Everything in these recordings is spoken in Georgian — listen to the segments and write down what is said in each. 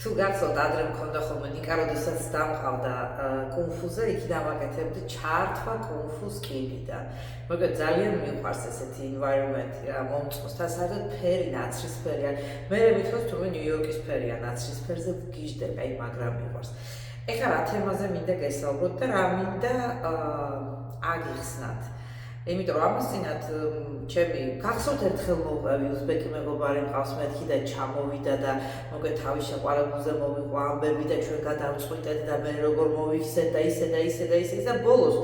თუ გახსოვთ ადრე მქონდა ხოლმე ნიკა როდესაც დამყავდა კუნფუზე, იქ დამაკეთებდი ჩართვა კუნფუს კიბიდან. მაგრამ ძალიან მიყვარს ესეთი environment-ი რა, მომწონს და საერთოდ ფერი ნაცრისფერია. მე მithos თუმე ნიუ-იორკის ფერია ნაცრისფერზე ვგიჟდები, აი მაგრამ მიყვარს. ეხლა რა თემაზე მინდა გესაუბროთ და რა მინდა აგიხსნათ. იმიტომ რომ ამასწინათ ჩემი გახსოვთ ერთხელ მოვყევი უზბეკი მეგობარი მყავს მეთქი და ჩამოვიდა და მოკლედ თავის შეყვარებულზე მოვიყვა ამბები და ჩვენ გადავწყვიტეთ და მე როგორ მოვიქცეთ და ისე და ისე და ისე და ბოლოს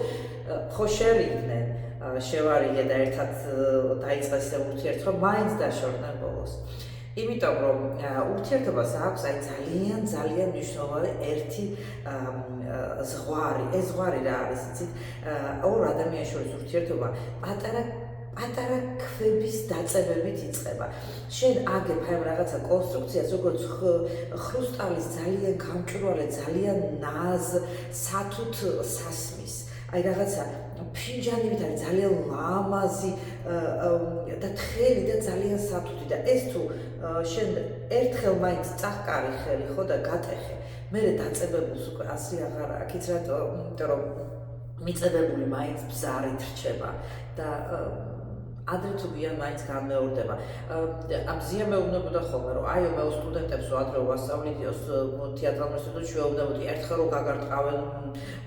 ხო შერიდნენ შევარიგე და ერთად დაიწყეს ეს ურთიერთობა მაინც დაშორდნენ ბოლოს. იმიტომ რომ ურთიერთობას აქვს აი ძალიან მნიშვნელოვანი ერთი ზღვარი. ეს ზღვარი რა არის, იცით? ორ ადამიანის შორის ურთიერთობა პატარა ქვების დაწებებით იწყება. შენ აგებ აი რაღაცა კონსტრუქციას, როგორც ხრუსტალის ძალიან გამჭვირვალე, ძალიან ნაზ სათუთ სასმის. აი რაღაცა ფინჯანებით არის ძალიან ლამაზი და თხელი და ძალიან სათუთი და ეს თუ შენ ერთხელ მაინც წაჰკარი ხელი ხო და გატეხე მერე დაწებებულს უკვე ასი აღარ აქიც რატო იმიტომ რომ მიწებებული მაინც ბზარით რჩება და ადრე თუ გიან მაინც განმეორდება. ამზია მეუბნებოდა ხოლმე რომ აიო მე სტუდენტებს ადრე ვასწავლიდიოს თეატრალურ ინსტიტუტში ვეუბნებოდი ერთხელ რომ გაგარტყავენ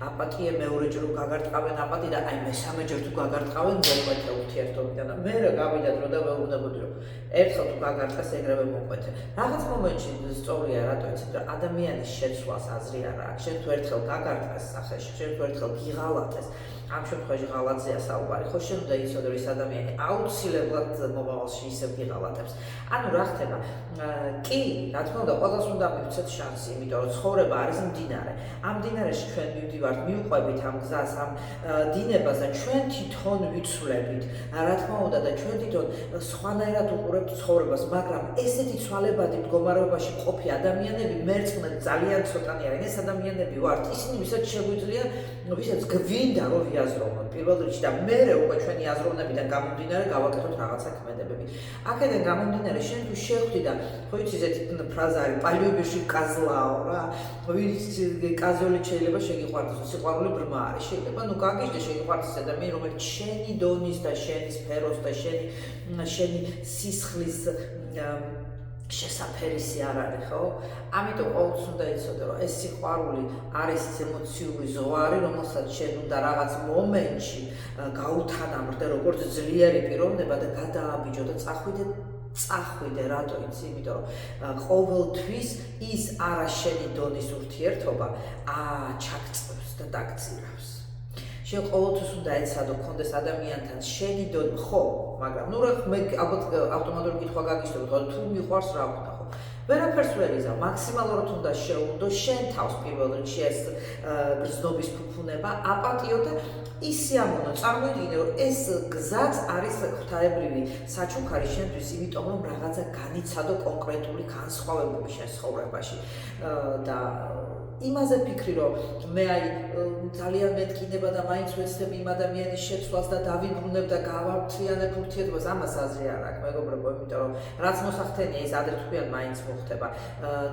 აპატიე მეორეჯერ რომ გაგარტყავენ აპატი და აი მესამეჯერ თუ გაგარტყავენ მოყვეთე ურთიერთობიდან და მე რა გავიდა დრო და ვეუბნებოდი რომ ერთხელ თუ გაგარტყეს ეგრევე მოყვეთე. რაღაც მომენტში სწორია რატო იცით რომ ადამიანის შეცვლას აზრი არ აქვს. შენ თუ ერთხელ გაგარტყეს სახეში, შენ თუ ერთხელ გიღალატეს ამ შემთხვევაში ღალატზეა საუბარი, ხო შენ უნდა იცოდე რომ ეს ადამიანი აუცილებლად მომავალში ისევ გიღალატებს. ანუ რა ხდება? კი, რა თქმა უნდა, ყველას უნდა მივცეთ შანსი, იმიტომ რომ ცხოვრება არის მდინარე. ამ მდინარეში ჩვენ მივდივართ, მივყვებით ამ გზას, ამ დინებას და ჩვენ თვითონ ვიცვლებით. რა თქმა უნდა და ჩვენ თვითონ სხვანაირად უყურებთ ცხოვრებას, მაგრამ ესეთი ცვალებადი მდგომარეობაში ყოფი ადამიანები მერწყნეთ ძალიან ცოტანი არიან. ეს ადამიანები ვართ ისინი, ვისაც შეგვიძლია, ვისაც გვინდა რომ აზროვნოთ პირველ რიგში და მერე უკვე ჩვენი აზროვნებიდან გამომდინარე გავაკეთოთ რაღაცა ქმედებები. აქედან გამომდინარე შენ თუ შეხვდი და ხო იცი ესეთი ფრაზა არის პალიობიში კაზლაო რა ვინც კაზოლი შეიძლება შეგიყვარდეს სიყვარული ბრმა არის შეიძლება ნუ გაგიჟდე შეგიყვარდეს ადამიანი რომელიც შენი დონის და შენი სფეროს და შენი სისხლის შესაფერისი არ არის ხო? ამიტომ ყოველთვის უნდა იცოდე რომ ეს სიყვარული არის ემოციური ზღვარი, რომელსაც შენ უნდა რაღაც მომენტში გაუთანამრდე როგორც ძლიერი პიროვნება და გადააბიჯო და წახვიდე რატო იცი? იმიტომ რომ ყოველთვის ის არა შენი დონის ურთიერთობა ჩაგწევს და დაგწირავს. შენ ყოველთვის უნდა ეცადო გქონდეს ადამიანთან შენი დონი ხო, მაგრამ ნუ რა მე ალბათ ავტომატური კითხვა გაგიშტობთ, თუ მიყვარს რა ვქნა ხო? ვერაფერს ვერ იზამ, მაქსიმალურად უნდა შეუნდო შენ თავს პირველ რიგში ეს გრძნობის ფუფუნება, აპატიო და ისიამოვნო. წარმოიდგინე რომ ეს გზაც არის ღვთაებრივი საჩუქარი შენთვის, იმიტომ რომ რაღაცა განიცადო კონკრეტული განსხვავებული შენ ცხოვრებაში და იმაზე ფიქრი რომ მე აი ძალიან მეტკინება და მაინც ვეცდები იმ ადამიანის შეცვლას და დავიბრუნებ და გავარჩიანებ ურთიერთობას ამას აზრი არ აქვს მეგობრებო, იმიტომ რომ რაც მოსახდენია ის ადრე თუ ქვიან მაინც მოხდება.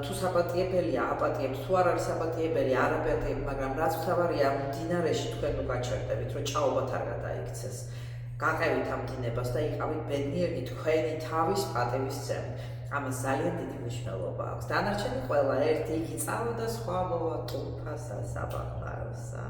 თუ საპატიებელია აპატიებს, თუ არ არის საპატიებელი არ აპატიებ, მაგრამ რაც მთავარია მდინარეში თქვენ გაჩერდებით რომ ჭაობათ არ გადაიქცეს. გაყევით ამ დინებას და იყავით ბედნიერნი თქვენი თავის პატივის წემ. ამას ძალიან დიდი მნიშვნელობა აქვს. დანარჩენი ყველა ერთი იგი წავა და სხვა მოვა ტუფასა საბაღლაოსა.